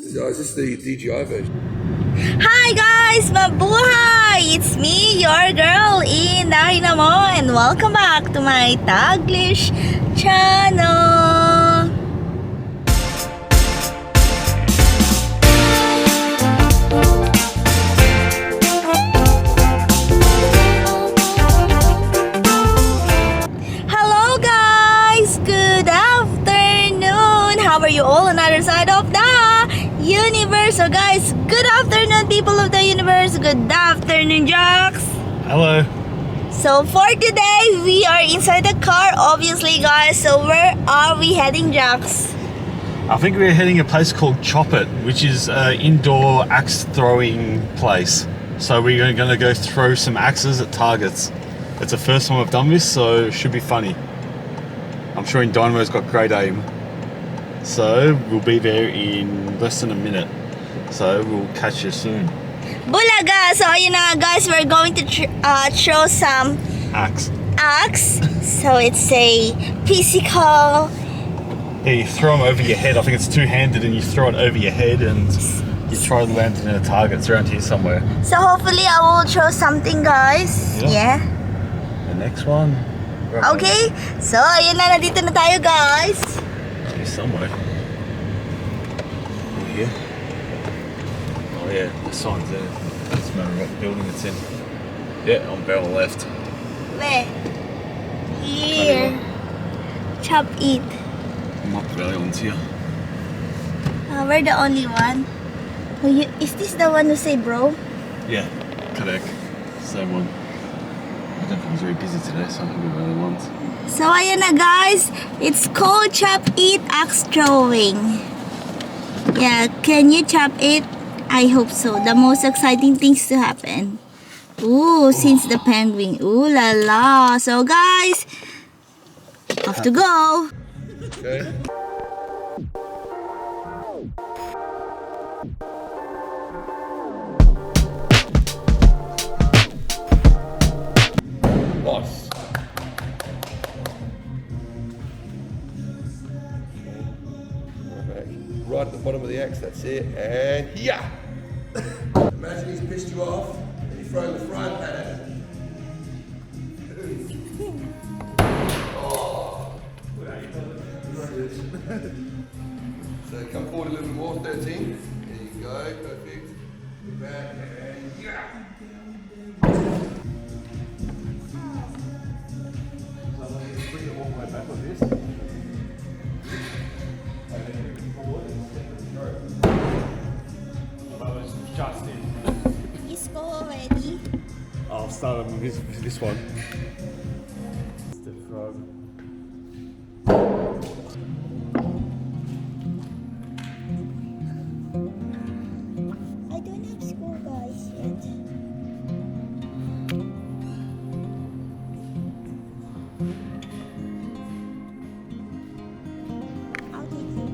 Is this the DJI version? Hi guys! Mabuhay! It's me, your girl, InDaynaMo, and welcome back to my Taglish channel! Hello guys! Good afternoon! How are you all on the other side of the universe? So guys, good afternoon people of the universe. Good afternoon, Jax. Hello. So for today, we are inside the car, obviously guys. So where are we heading, Jax? I think we're heading a place called Chop It, which is an indoor axe throwing place. So we're going to go throw some axes at targets. It's the first time I've done this, so it should be funny. I'm sure InDaynaMo's got great aim. So we'll be there in less than a minute. So we'll catch you soon. Bulaga! So ayun na guys, we're going to throw some Axe. So it's a physical. Yeah, you throw them over your head. I think it's two-handed and you throw it over your head and you try to land it in a target. It's around here somewhere. So hopefully I will throw something guys. Yeah. The next one. Right. Okay. So ayun na, nandito na tayo guys. Here somewhere. Over here. Oh yeah, the sign's there. Doesn't matter what building it's in. Yeah, on barrel left. Where? Here. Chop it. Not really on here. We're the only one. Is this the one who say bro? Yeah, correct. Same one. I don't think he's very busy today, so I think we're the only ones. So ayan na guys, it's called Chop It Axe Throwing. Yeah, can you chop it? I hope so. The most exciting things to happen. Ooh, since the penguin. Ooh la la. So guys, off to go. Okay. Nice. Right at the bottom of the axe, that's it. And yeah! Imagine he's pissed you off and you throw the frying pan at him. Oh! So come forward a little bit more, 13. There you go, perfect. Get back and yeah! So I'm going to bring it all the way back like this. Just in. Is go already? I'll start with this one. The throw. I don't have school guys yet. I'll take you.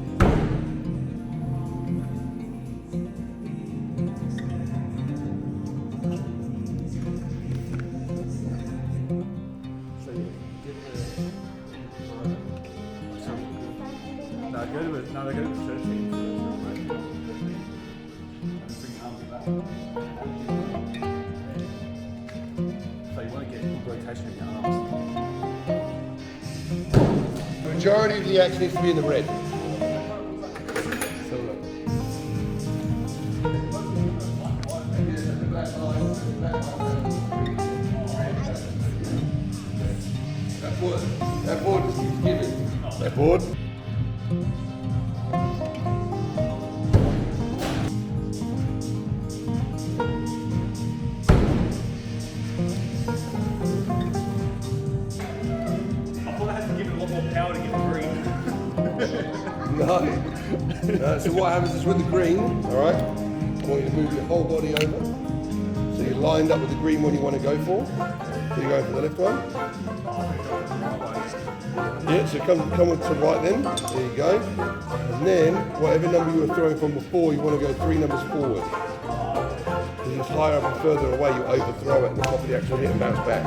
No, they go to the 13. Bring your arms back. So you want to get good rotation in your arms. The majority of the axe needs to be in the red. So look. That board just keeps giving. That board. No. So what happens is with the green, all right, I want you to move your whole body over. So you're lined up with the green one you want to go for. So you're going for the left one. Yeah, so come to the right then. There you go. And then, whatever number you were throwing from before, you want to go 3 numbers forward. Because it's higher up and further away, you overthrow it and the top of the actual hit and bounce back.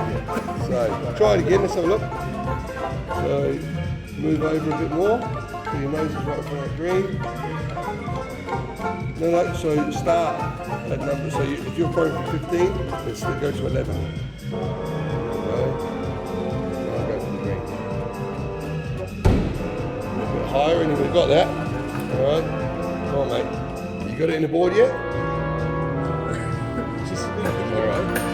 So try it again, let's have a look. So move over a bit more. So your nose is right in front of that green. No, so start at number, so if you're throwing from 15, let's go to 11. Okay. I'll go for the green. A little bit higher and we've got that. Alright. Come on, mate. You got it in the board yet? Alright.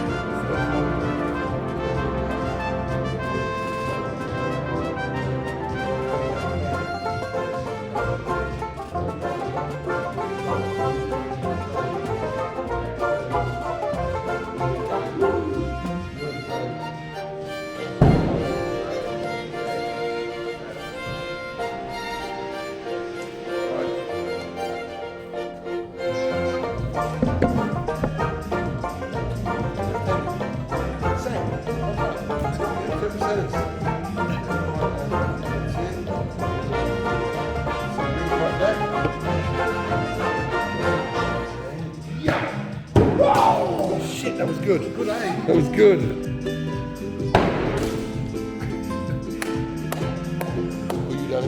Oh shit, that was good. Good, eh? That was good. What you done?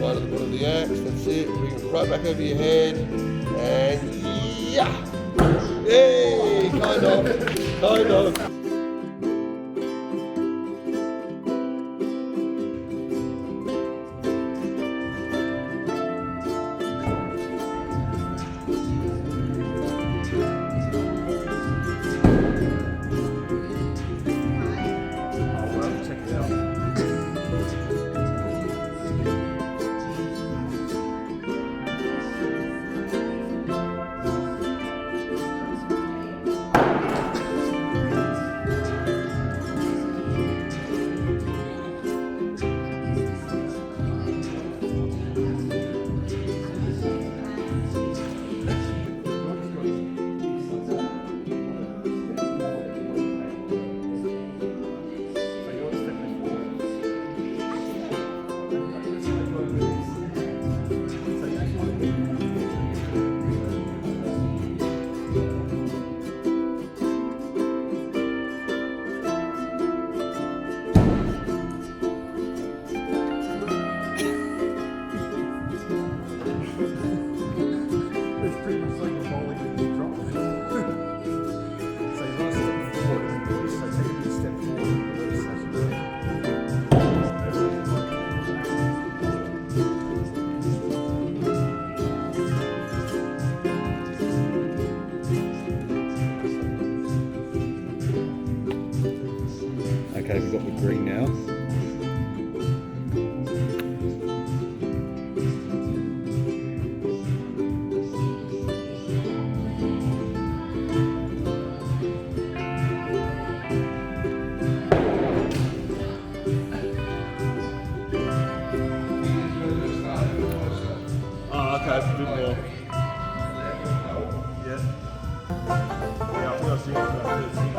Right at the bottom of the axe, that's it. Bring it right back over your head. And yeah! Hey, kind of. Okay, we've got the green now. Oh, okay, a bit more. Yeah. Yeah, I think I was doing about 13.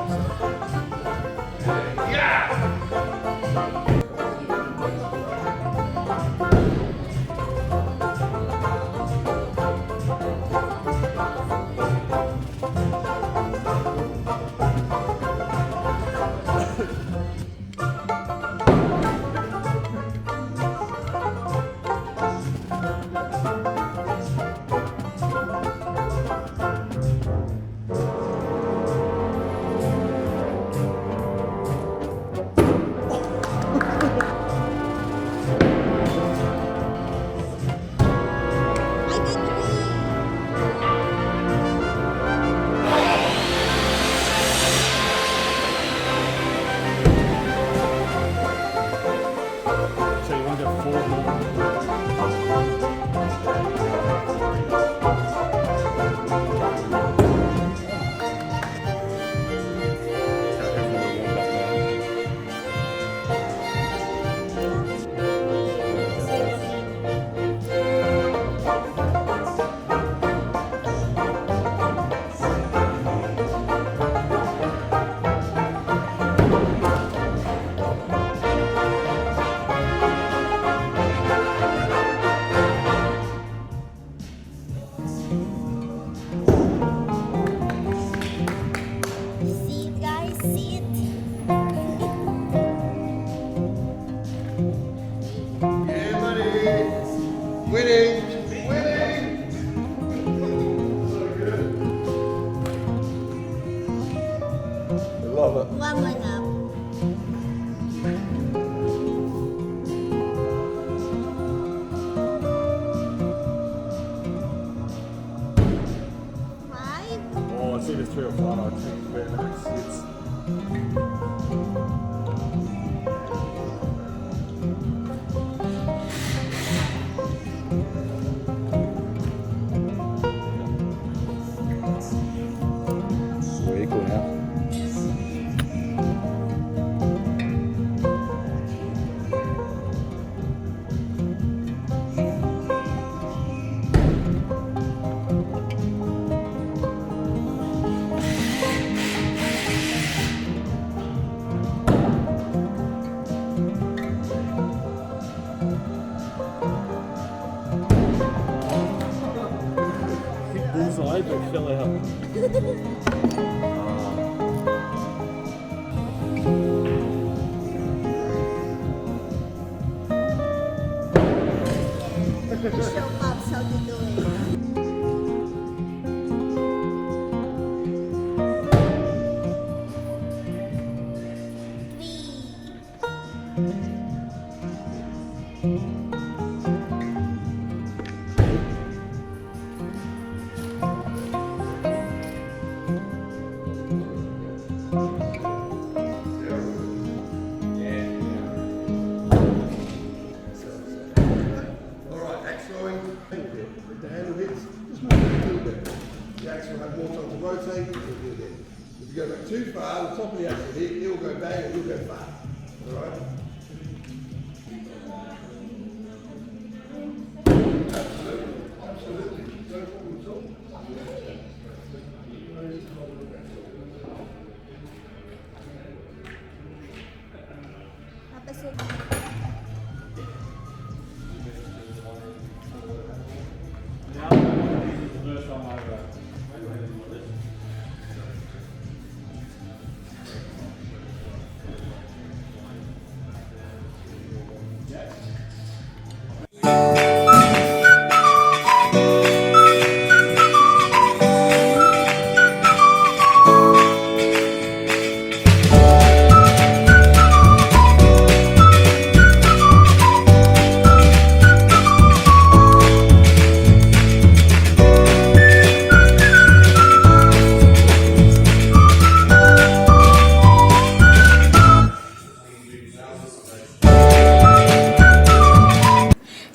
Winning! Winning! So good. I love it. One more up. Five. Oh, it's either 3 or 5. I think where the next sits. We're equal now. Bullseye, but fell out. Show Pops how to do it. Alright, axe throwing. The handle hits, just move it a little bit. The axe will have more time to rotate. It'll do it again. If you go back too far, the top of the axe will hit, it'll go bang and you'll go far. Alright? Absolutely. Absolutely. No problem at all. Tapos yun.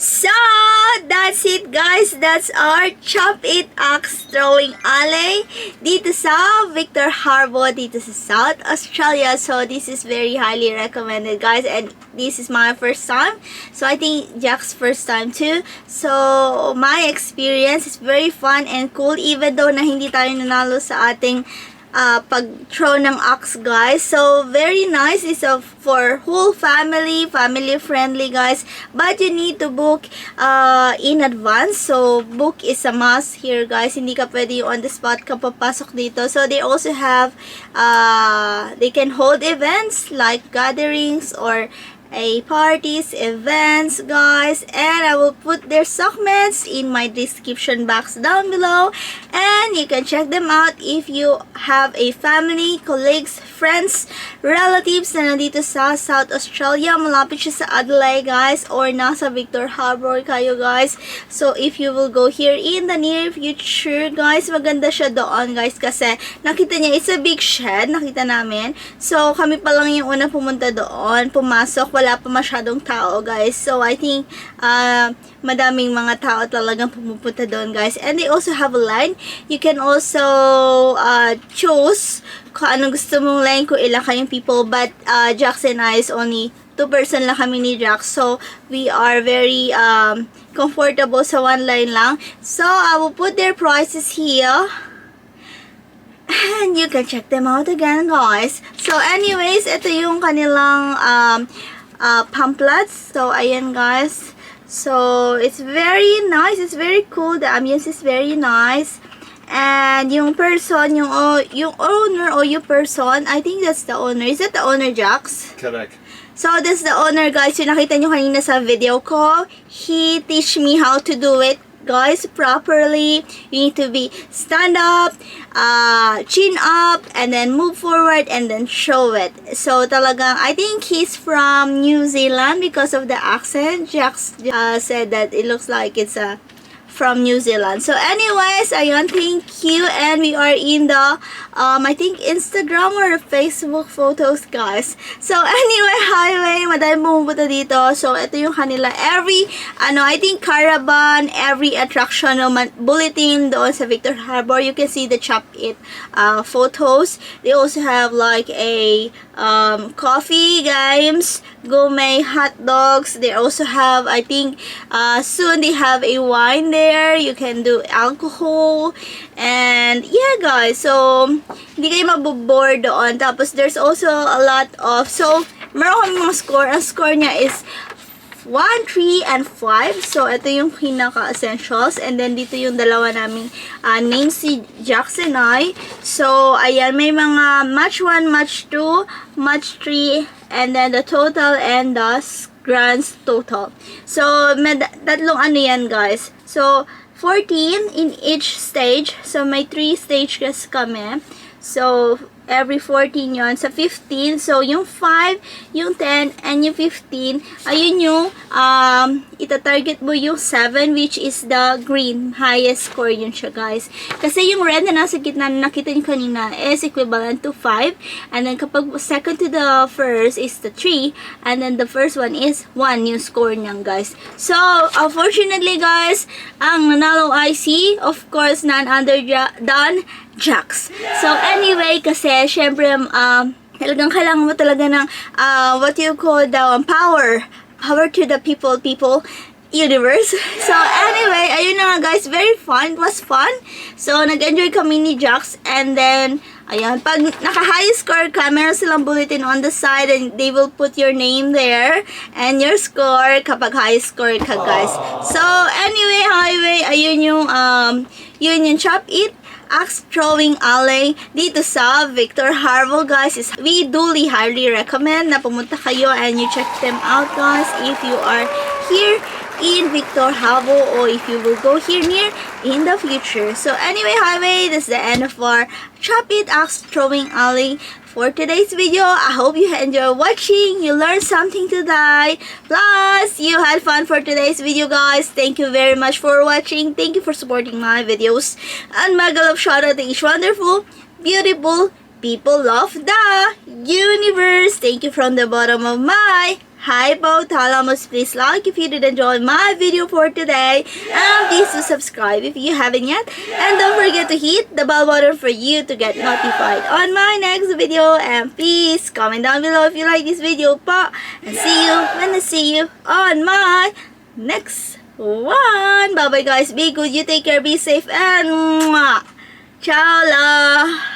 So, that's it guys. That's our Chop It Axe Throwing Alley dito sa Victor Harbour, dito sa South Australia. So, this is very highly recommended guys. And this is my first time. So, I think Jack's first time too. So, my experience is very fun and cool. Even though na hindi tayo nanalo sa ating pag-throw ng axe guys. So, very nice. It's for whole family, family friendly guys. But you need to book in advance. So, book is a must here guys. Hindi ka pwede yung on the spot ka papasok dito. So, they also have, they can hold events like gatherings or parties, events guys, and I will put their segments in my description box down below, and you can check them out if you have a family, colleagues, friends, relatives na nandito sa South Australia. Malapit siya sa Adelaide guys, or nasa Victor Harbour kayo guys. So if you will go here in the near future guys, maganda siya doon guys, kasi nakita niya, it's a big shed, nakita namin. So kami pa lang yung una pumunta doon, pumasok, wala pa masyadong tao guys. So I think madaming mga tao talagang pumupunta doon guys. And they also have a line. You can also choose kung anong gusto mong line, kung ilang kayong people. But Jax and I is only 2 person lang kami ni Jax. So we are very comfortable sa one line lang. So I will put their prices here. And you can check them out again guys. So anyways, ito yung kanilang pamphlets. So ayan guys. So it's very nice. It's very cool. The ambience is very nice. And yung person, yung owner or yung person, I think that's the owner. Is that the owner, Jax? Correct. So, this is the owner, guys. Yung nakita nyo kanina sa video ko. He teach me how to do it, guys, properly. You need to be stand up, chin up, and then move forward, and then show it. So, talagang, I think he's from New Zealand because of the accent. Jax said that it looks like it's from New Zealand. So anyways, ayun, thank you. And we are in the, I think Instagram or Facebook photos, guys. So anyway, highway, madami bumubuta dito. So ito yung kanila. Every, I think caravan, every attraction, bulletin doon sa Victor Harbor, you can see the Chop It photos. They also have like a coffee games, gourmet hot dogs. They also have, I think, soon they have a wine there. You can do alcohol. And yeah, guys, so hindi kayo maboboard doon. Tapos there's also a lot of, so meron kami mga score. Ang score niya is 1, 3, and 5. So, ito yung pinaka-essentials. And then, dito yung dalawa naming names, si Jax and I. So, ayan, may mga match 1, match 2, match 3, and then the total and the grand total. So, may tatlong yan, guys. So, 14 in each stage. So, may 3 stages kami. So, every 14 yon sa 15. So, yung 5, yung 10, and yung 15, ayun yung ita-target mo yung 7, which is the green. Highest score yun siya, guys. Kasi yung red na nasa gitna na nakita nyo kanina is equivalent to 5. And then, kapag second to the first is the 3. And then, the first one is 1 yung score niyan, guys. So, unfortunately, guys, ang nanalo I see, of course, none other than Jax. So, anyway, kasi, syempre, talagang kailangan mo talaga ng, what you call the power to the people universe. So, anyway, ayun na nga, guys, very fun. It was fun. So, nag-enjoy kami ni Jax, and then, ayan, pag naka-high score ka, meron silang bulletin on the side, and they will put your name there, and your score, kapag high score ka, guys. So, anyway, highway, ayun yung Chop It Axe Throwing Alley dito sa Victor Harbor, guys. We duly highly recommend na pumunta kayo and you check them out, guys, if you are here in Victor Harbor or if you will go here near in the future. So anyway, highway, this is the end of our Chop It Axe Throwing Alley for today's video. I hope you enjoy watching, you learned something today, plus you had fun for today's video, guys. Thank you very much for watching. Thank you for supporting my videos, and mega love shout out to each wonderful, beautiful people of the universe. Thank you from the bottom of my hypothalamus. Please like if you did enjoy my video for today, and please do subscribe if you haven't yet, and don't forget to hit the bell button for you to get notified on my next video. And please comment down below if you like this video pa, and see you when I see you on my next one. Bye bye, guys, be good, you take care, be safe, and ciao la.